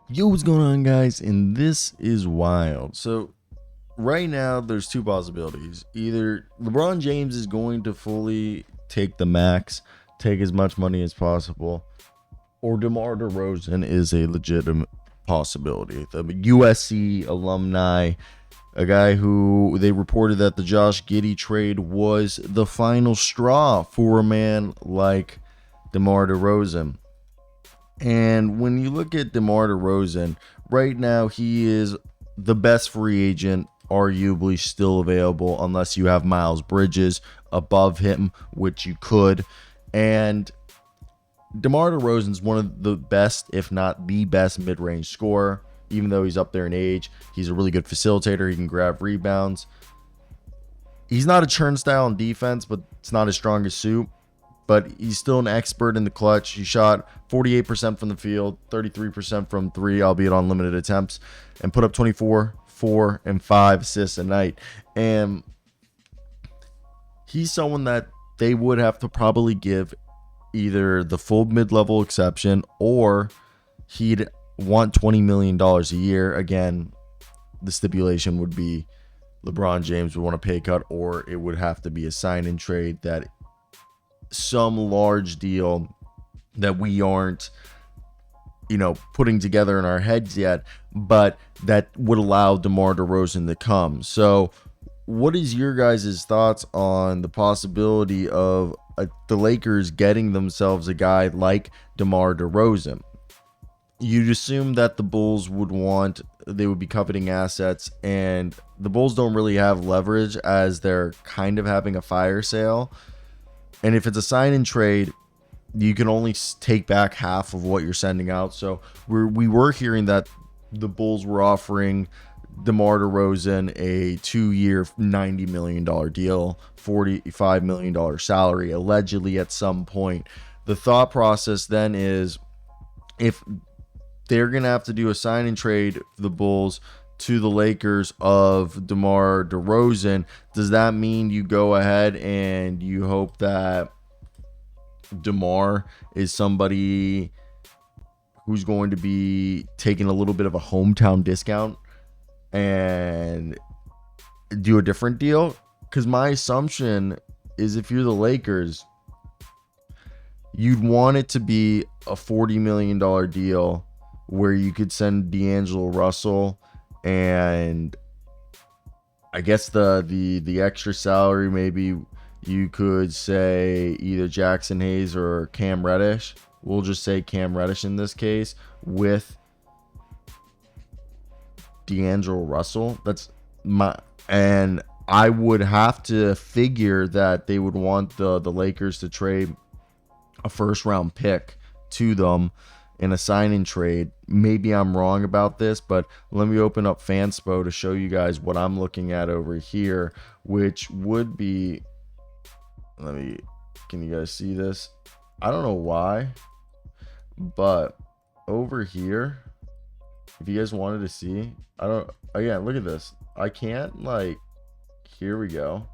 Yo, what's going on, guys? And this is wild. So, right now, there's two possibilities. Either LeBron James is going to fully take the max, take as much money as possible, or DeMar DeRozan is a legitimate possibility. The USC alumni, a guy who they reported that the Josh Giddey trade was the final straw for a man like DeMar DeRozan. And when you look at DeMar DeRozan, right now he is the best free agent, arguably still available, unless you have Miles Bridges above him, which you could. And DeMar DeRozan is one of the best, if not the best, mid-range scorer. Even though he's up there in age, he's a really good facilitator. He can grab rebounds. He's not a turnstile in defense, but it's not his strongest suit. But he's still an expert in the clutch. He shot 48% from the field, 33% from three, albeit on limited attempts, and put up 24, 4, and 5 assists a night. And he's someone that they would have to probably give either the full mid-level exception or he'd want $20 million a year. Again, the stipulation would be LeBron James would want a pay cut, or it would have to be a sign and trade, that some large deal that we aren't putting together in our heads yet, but that would allow DeMar DeRozan to come. So what is your guys' thoughts on the possibility of the Lakers getting themselves a guy like DeMar DeRozan? You'd assume that the Bulls they would be coveting assets, and the Bulls don't really have leverage as they're kind of having a fire sale. And if it's a sign and trade, you can only take back half of what you're sending out. So we were hearing that the Bulls were offering DeMar DeRozan a 2-year, $90 million deal, $45 million salary, allegedly at some point. The thought process then is, if they're going to have to do a sign and trade for the Bulls to the Lakers of DeMar DeRozan, does that mean you go ahead and you hope that DeMar is somebody who's going to be taking a little bit of a hometown discount and do a different deal? Because my assumption is, if you're the Lakers, you'd want it to be a $40 million deal where you could send D'Angelo Russell, and I guess the extra salary, maybe you could say either Jackson Hayes or Cam Reddish. We'll just say Cam Reddish in this case, with D'Angelo Russell. And I would have to figure that they would want the Lakers to trade a first round pick to them in a sign-in trade. Maybe I'm wrong about this, but let me open up Fanspo to show you guys what I'm looking at over here, which would be, can you guys see this? I don't know why, but over here, if you guys wanted to see, again, look at this. I can't, here we go.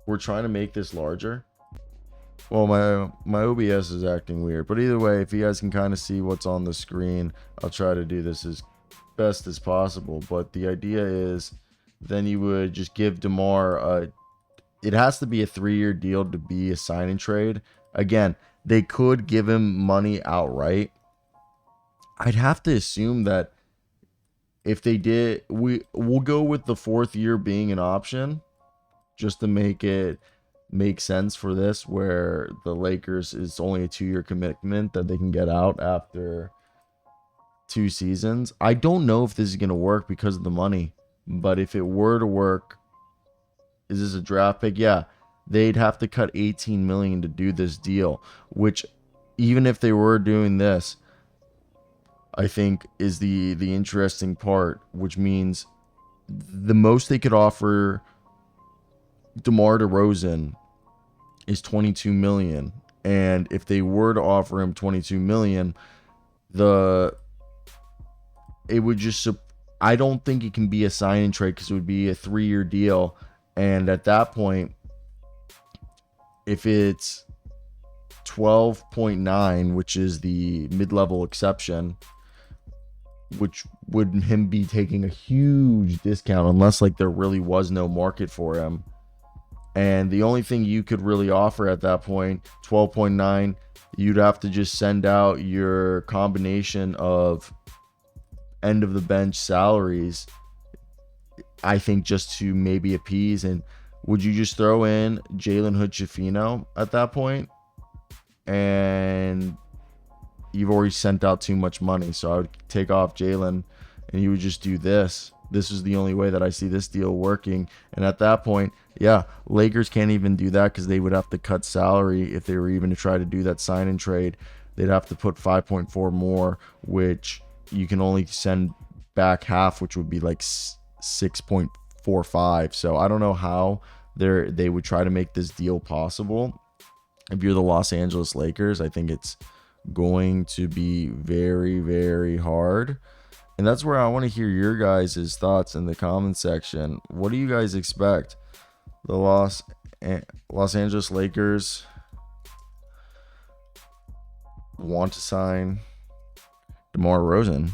We're trying to make this larger. Well, my OBS is acting weird, but either way, if you guys can kind of see what's on the screen, I'll try to do this as best as possible. But the idea is, then you would just give DeMar it has to be a 3-year deal to be a sign and trade. Again, they could give him money outright. I'd have to assume that if they did, we'll go with the 4th year being an option, just to make it make sense for this, where the Lakers is only a 2-year commitment that they can get out after 2 seasons. I don't know if this is going to work because of the money, but if it were to work, is this a draft pick? Yeah, they'd have to cut $18 million to do this deal, which, even if they were doing this, I think is the interesting part, which means the most they could offer DeMar DeRozan is $22 million. And if they were to offer him $22 million, it would just, I don't think it can be a sign and trade, because it would be a 3-year deal. And at that point, if it's 12.9, which is the mid-level exception, which would him be taking a huge discount unless like there really was no market for him. And the only thing you could really offer at that point, 12.9, you'd have to just send out your combination of end of the bench salaries, I think, just to maybe appease. And would you just throw in Jalen Hood-Schifino at that point? And you've already sent out too much money. So I would take off Jalen and you would just do this. This is the only way that I see this deal working. And at that point, yeah, Lakers can't even do that because they would have to cut salary if they were even to try to do that sign and trade. They'd have to put 5.4 more, which you can only send back half, which would be like 6.45. So I don't know how they would try to make this deal possible. If you're the Los Angeles Lakers, I think it's going to be very, very hard. And that's where I want to hear your guys' thoughts in the comment section. What do you guys expect? The Los Angeles Lakers want to sign DeMar DeRozan.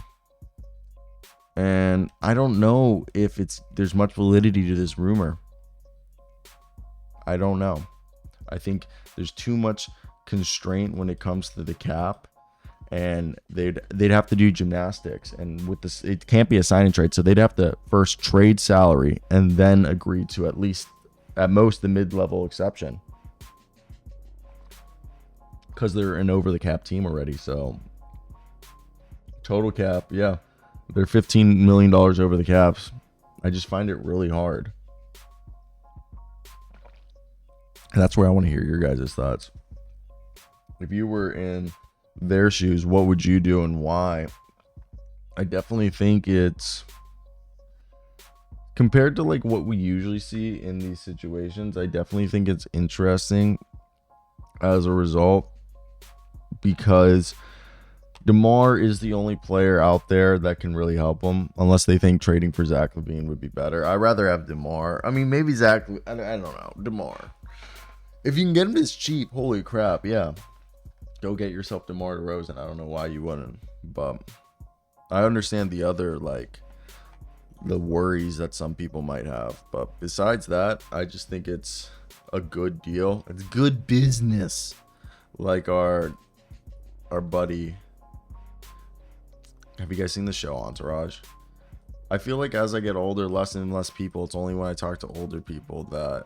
And I don't know if there's much validity to this rumor. I don't know. I think there's too much constraint when it comes to the cap, and they'd have to do gymnastics, and with this it can't be a sign and trade, so they'd have to first trade salary and then agree to at most the mid-level exception, because they're an over the cap team already. So total cap, yeah, they're $15 million over the caps. I just find it really hard, and that's where I want to hear your guys' thoughts. If you were in their shoes, what would you do and why? I definitely think it's, compared to like what we usually see in these situations, I definitely think it's interesting as a result, because DeMar is the only player out there that can really help him, unless they think trading for Zach LaVine would be better. I'd rather have DeMar. I mean, maybe Zach, I don't know, DeMar. If you can get him this cheap, holy crap, yeah. Go get yourself DeMar DeRozan. I don't know why you wouldn't, but I understand the other, like, the worries that some people might have. But besides that, I just think it's a good deal. It's good business. Like our buddy. Have you guys seen the show Entourage? I feel like as I get older, less and less people, it's only when I talk to older people that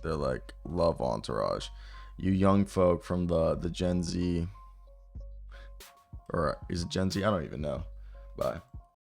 they're like, love Entourage. You young folk from the Gen Z, or is it Gen Z? I don't even know. Bye.